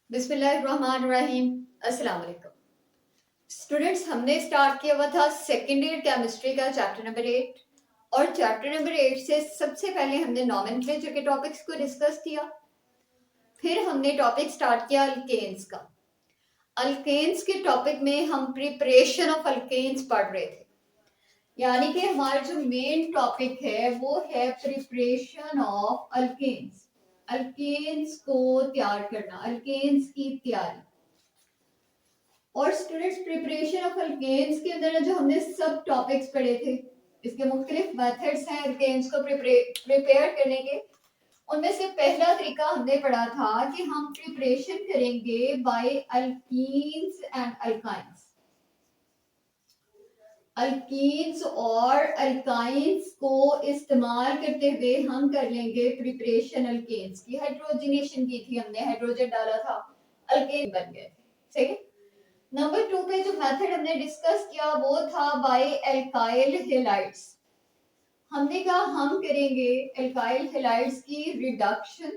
बिस्मिल्लाहिर्रहमानिर्रहीम। अस्सलाम वालेकुम स्टूडेंट्स। हमने स्टार्ट किया हुआ था सेकेंड ईयर केमिस्ट्री का चैप्टर नंबर 8 और चैप्टर नंबर 8 से सबसे पहले हमने नॉमेनक्लेचर के टॉपिक्स को डिस्कस किया। फिर हमने टॉपिक स्टार्ट किया अल्केन्स का। अल्केन्स के टॉपिक में हम प्रिपरेशन ऑफ अल्केन्स पढ़ रहे थे, यानी कि हमारा जो मेन टॉपिक है वो है प्रिपरेशन ऑफ अल्केन्स। अल्केन्स को तैयार करना, अल्केन्स की तैयारी। और स्टूडेंट्स, प्रिपरेशन ऑफ अल्केन्स के अंदर जो हमने सब टॉपिक्स पढ़े थे, इसके मुख्तलिफ मेथड्स हैं अल्केन्स को प्रिपेयर करने के। उनमें से पहला तरीका हमने पढ़ा था कि हम प्रिपरेशन करेंगे by alkenes and alkynes. Alkenes और अल्काइंस को इस्तेमाल करते हुए हम कर लेंगे प्रिपरेशन अल्केन्स की। हाइड्रोजनेशन की थी हमने, हाइड्रोजन डाला था, अल्केन बन गए थे। ठीक है। नंबर 2 पे जो मेथड हमने डिस्कस किया वो था बाय एल्काइल हेलाइड्स। हमने कहा हम करेंगे एल्काइल हेलाइड्स की रिडक्शन,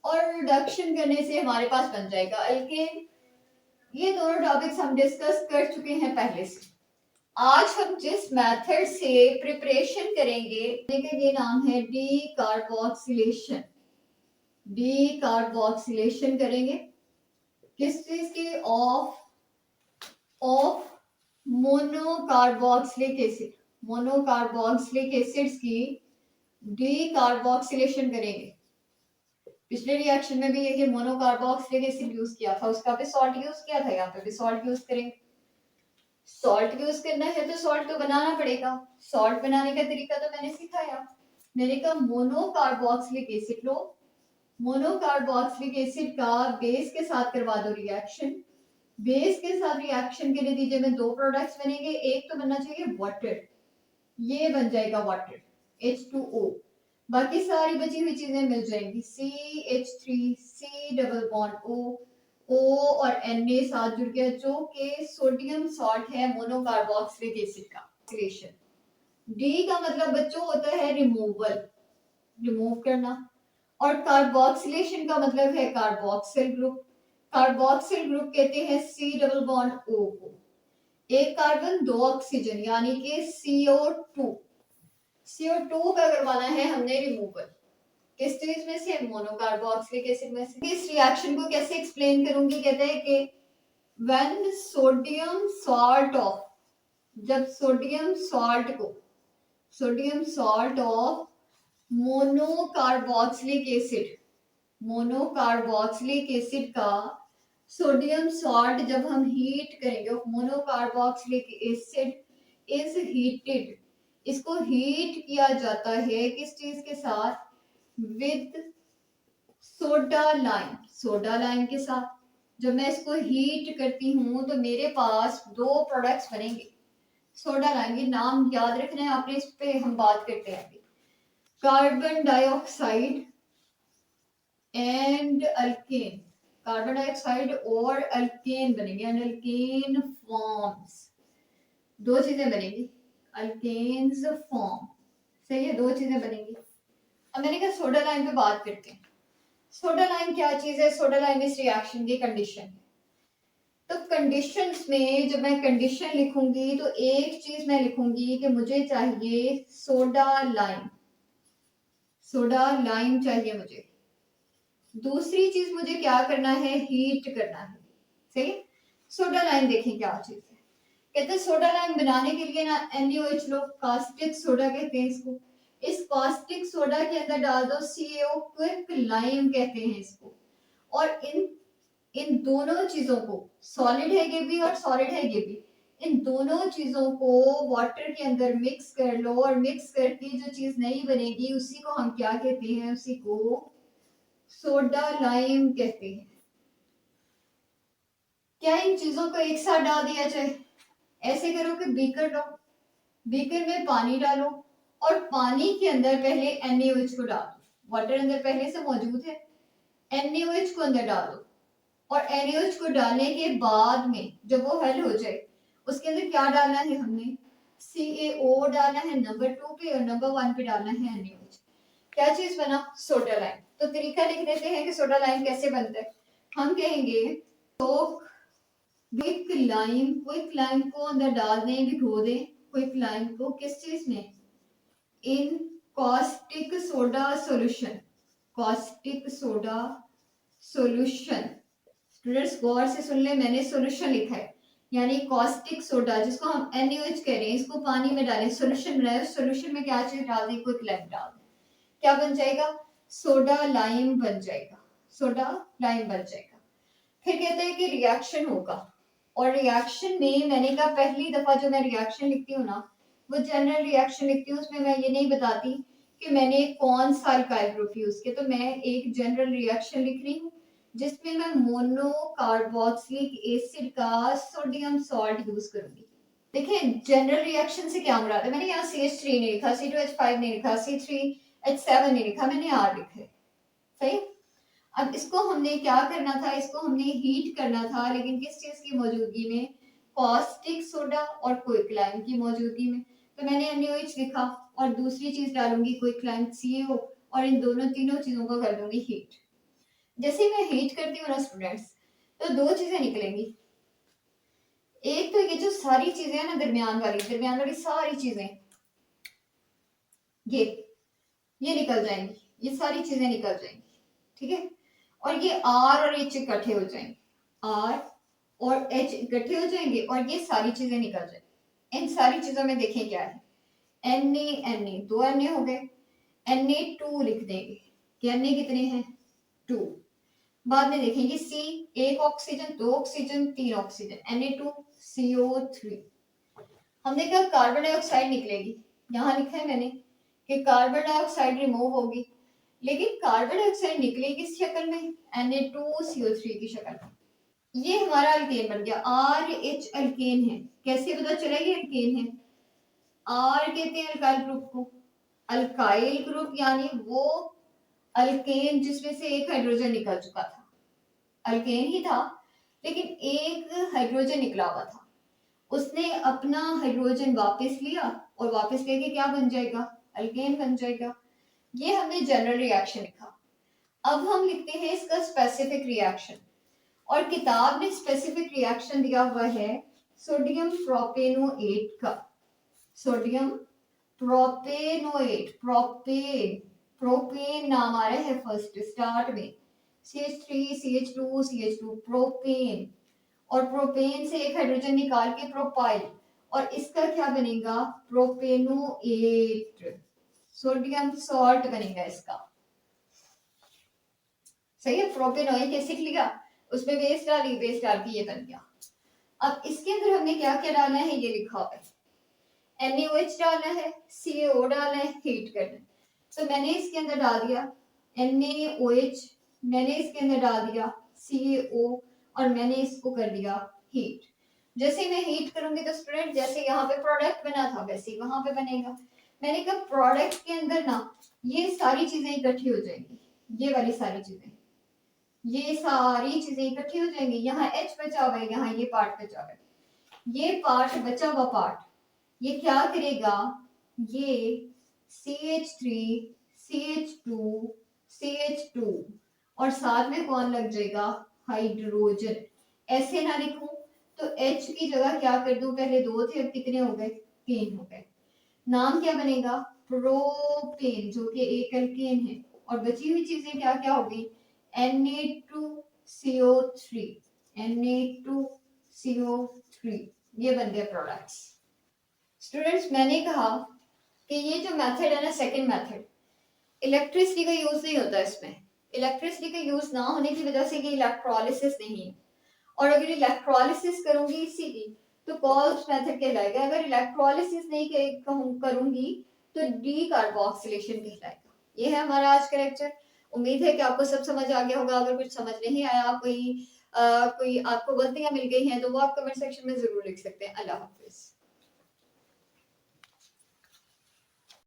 और रिडक्शन करने से हमारे पास बन जाएगा अल्केन। ये दोनों टॉपिक्स हम डिस्कस कर चुके हैं पहले से। आज हम जिस मेथड से प्रिपरेशन करेंगे, ये नाम है डी कार्बोक्सिलेशन। डी कार्बोक्सिलेशन करेंगे किस चीज के? Of monocarboxylic acid. Monocarboxylic acids की डी कार्बोक्सिलेशन करेंगे। पिछले रिएक्शन में भी यही मोनोकार्बोक्सिलिक एसिड यूज किया था, उसका भी सॉल्ट यूज किया था, यहाँ पे भी सॉल्ट यूज करेंगे। सॉल्ट यूज करना है तो सॉल्ट तो बनाना पड़ेगा। सॉल्ट बनाने का तरीका तो मैंने सिखाया। मैंने कहा मोनोकार्बोक्सिलिक एसिड लो, मोनोकार्बोक्सिलिक एसिड का बेस के साथ करवा दो रिएक्शन। बेस के साथ रिएक्शन के नतीजे में दो प्रोडक्ट्स बनेंगे। एक तो बनना चाहिए वाटर, ये बन जाएगा वाटर H2O। बाकी सारी बची हुई चीजें मिल जाएंगी, CH3, C double bond O और Na साथ जुड़ गया, जो कि सोडियम सॉल्ट है मोनोकार्बोक्सिलिक एसिड का ऑक्सीडेशन। D का मतलब बच्चों होता है रिमूवल, रिमूव करना। और कार्बोक्सिलेशन का मतलब है कार्बोक्सिल ग्रुप। कार्बोक्सिल ग्रुप कहते हैं C डबल बॉन्ड O को। एक कार्बन दो ऑक्सीजन, यानी कि CO2। CO2 का करवाना है हमने रिमूवल, किस चीज में से? मोनोकार्बोक्सिलिक एसिड में से। इस रिएक्शन को कैसे एक्सप्लेन करूंगी? कहते हैं कि व्हेन सोडियम सॉल्ट ऑफ, जब sodium salt of monocarboxylic acid, monocarboxylic acid का सोडियम सॉल्ट जब हम हीट करेंगे, मोनोकार्बोक्सिलिक एसिड इज हीटेड। इसको हीट किया जाता है किस चीज के साथ? With soda lime, soda lime के साथ। जब मैं इसको हीट करती हूँ तो मेरे पास दो प्रोडक्ट्स बनेंगे। सोडा लाइम, ये नाम याद रखना है आपने, इस पे हम बात करते हैं। Carbon dioxide and alkane, carbon dioxide और अल्केन बनेंगे, एंड अल्केन फॉर्म्स। दो चीजें बनेंगी, अल्केन्स फॉर्म। सही है, दो चीजें बनेंगी। अब मैंने कहा सोडा लाइम पे बात करते हैं। सोडा लाइम क्या चीज है? सोडा लाइम इस रिएक्शन की कंडीशन है। तो कंडीशंस में जब मैं कंडीशन लिखूंगी तो एक चीज मैं लिखूंगी कि मुझे चाहिए सोडा लाइम, सोडा लाइम चाहिए मुझे। दूसरी चीज मुझे क्या करना है? हीट करना है। सही। सोडा लाइम देखें क्या चीज है। कहते हैं सोडा लाइम बनाने के लिए ना NaOH लो, कास्टिक सोडा कहते हैं इसको। इस कास्टिक सोडा के अंदर डाल दो CaO, क्विक लाइम कहते हैं इसको। और इन दोनों चीजों को, सॉलिड है ये भी और सॉलिड है ये भी, इन दोनों चीजों को वाटर के अंदर मिक्स कर लो, और मिक्स करके जो चीज नई बनेगी उसी को हम क्या कहते हैं? उसी को सोडा लाइम कहते हैं। क्या इन चीजों को एक साथ डाल दिया जाए? ऐसे करो कि बीकर लो, बीकर में पानी डालो, और पानी के अंदर पहले NaOH को डाल दो। वाटर अंदर पहले से मौजूद है, NaOH को अंदर डालो, और NaOH को डालने के बाद में जब वो हल हो जाए उसके अंदर क्या डालना है? हमने CaO डालना है नंबर 2 पे, और नंबर 1 पे डालना है NaOH। क्या चीज बना? Soda lime. तो तरीका लिख देते हैं कि सोडा लाइम कैसे बनता है। हम कहेंगे तो क्विक लाइम को अंदर डाल दें, भिगो दें क्विक लाइम को किस चीज में, in caustic soda solution, caustic soda solution. Students गौर से सुन ले, मैंने सॉल्यूशन लिखा है, यानी कॉस्टिक सोडा जिसको हम NaOH कह रहे हैं, इसको पानी में डालें, सॉल्यूशन बनाए, सॉल्यूशन में क्या चीज डाल दें, क्विक लाइम डाल दें, क्या बन जाएगा, सोडा लाइम बन जाएगा, सोडा लाइम बन जाएगा। फिर कहते हैं कि रिएक्शन होगा, और रिएक्शन में मैंने कहा पहली दफा जो मैं रिएक्शन लिखती हूँ ना, वो जनरल रिएक्शन लिखती हूँ, उसमें मैं ये नहीं बताती कि मैंने कौन सा अल्काइल ग्रुप यूज किया, तो मैं एक जनरल रिएक्शन लिख रही हूँ जिसमें मैं मोनो कार्बोक्सिलिक एसिड का सोडियम सॉल्ट यूज करूंगी। देखिए जनरल रिएक्शन से क्या मुराद है, मैंने यहाँ CH3 नहीं लिखा, C2H5 नहीं लिखा, C3H7 नहीं लिखा, मैंने R लिखा है, सही। अब इसको हमने क्या करना था, इसको हमने हीट करना था, लेकिन किस चीज की मौजूदगी में, कॉस्टिक सोडा और क्विक लाइम की मौजूदगी में। तो मैंने NaOH लिखा और दूसरी चीज डालूंगी क्विक लाइम CaO, और इन दोनों तीनों चीजों को कर दूंगी हीट। जैसे मैं हीट करती हूँ ना स्टूडेंट्स, तो दो चीजें निकलेंगी, एक तो ये जो सारी चीजें हैं ना दरमियान वाली सारी चीजें, ये निकल जाएंगी, ये सारी चीजें निकल जाएंगी, ठीक है। और ये R और H इकट्ठे हो जाएंगे, R और H इकट्ठे हो जाएंगे और ये सारी चीजें निकल जाएंगी। इन सारी चीजों में देखें क्या है, Na दो Na हो गए, Na2 लिख देंगे कि Na कितने हैं, 2। बाद में देखेंगे C, एक ऑक्सीजन, दो ऑक्सीजन, तीन ऑक्सीजन, Na2CO3। हमने कहा कार्बन डाइऑक्साइड निकलेगी, यहाँ लिखा है मैंने कि कार्बन डाइऑक्साइड रिमूव होगी, लेकिन कार्बन डाइऑक्साइड निकलेगी किस शक्ल में, Na2CO3 की शक्ल में। ये हमारा अल्केन बन गया, RH अल्केन है। कैसे पता चला ये अल्केन है, R कहते हैं अल्काइल ग्रुप को, अल्काइल ग्रुप यानी वो अल्केन जिसमें से एक हाइड्रोजन निकल चुका था, अल्केन ही था लेकिन एक हाइड्रोजन निकला हुआ था, उसने अपना हाइड्रोजन वापस लिया और वापस लेके क्या बन जाएगा, अल्केन बन जाएगा। ये हमने जनरल रिएक्शन लिखा। अब हम लिखते हैं इसका स्पेसिफिक रिएक्शन, और किताब ने स्पेसिफिक रिएक्शन दिया हुआ है सोडियम प्रोपेनोएट का, सोडियम प्रोपेनोएट, प्रोपेन, प्रोपेन नाम आ रहा है फर्स्ट स्टार्ट में, CH3 CH2 CH2 प्रोपेन, और प्रोपेन से एक हाइड्रोजन निकाल के प्रोपाइल, और इसका क्या बनेगा, प्रोपेनोएट, सोडियम सॉल्ट बनेगा इसका, सही है। प्रोपेनोइक एसिड लिया, उसमें बेस डाली, बेस डाल के ये बन गया। अब इसके अंदर हमने क्या क्या डालना है, ये लिखा हुआ है, NaOH डालना है, CaO डालना है, हीट करना है। तो मैंने इसके अंदर डाल दिया NaOH, मैंने इसके अंदर डाल दिया CaO, और मैंने इसको कर दिया हीट। जैसे मैं हीट करूंगी तो स्टूडेंट जैसे यहाँ पे प्रोडक्ट बना था वैसे वहां पे बनेगा। मैंने कहा प्रोडक्ट के अंदर ना ये सारी चीजें इकट्ठी हो जाएंगी, ये वाली सारी चीजें, ये सारी चीजें इकट्ठी हो जाएंगी, यहाँ H बचा हुआ है, यहाँ ये पार्ट बचा हुआ है, ये पार्ट बचा हुआ पार्ट ये क्या करेगा, ये CH3 CH2 CH2 और साथ में कौन लग जाएगा, हाइड्रोजन। ऐसे ना लिखूं तो H की जगह क्या कर दूं, पहले दो थे अब कितने हो गए, तीन हो गए। नाम क्या बनेगा, प्रोपेन, जो कि एक अल्केन है, और बची हुई चीजें क्या क्या हो गई, Na2CO3, Na2CO3, ये बन गए प्रोडक्ट्स। स्टूडेंट्स मैंने कहा कि ये जो मेथड है ना, सेकंड मेथड, इलेक्ट्रिसिटी का यूज नहीं होता इसमें, इलेक्ट्रिसिटी का यूज ना होने की वजह से ये इलेक्ट्रोलिसिस नहीं है, और अगर इलेक्ट्रोलिसिस करूंगी इसी की तो कॉल्स मेथड कहलाएगा, अगर इलेक्ट्रोलिसिस नहीं करूंगी तो डी कार्बोक्सिलेशन कहलाएगा। ये है हमारा आज का लेक्चर। उम्मीद है कि आपको सब समझ आ गया होगा। अगर कुछ समझ नहीं आया, कोई आपको गलतियां मिल गई हैं तो वो आप कमेंट सेक्शन में जरूर लिख सकते हैं। अल्लाह हाफिज।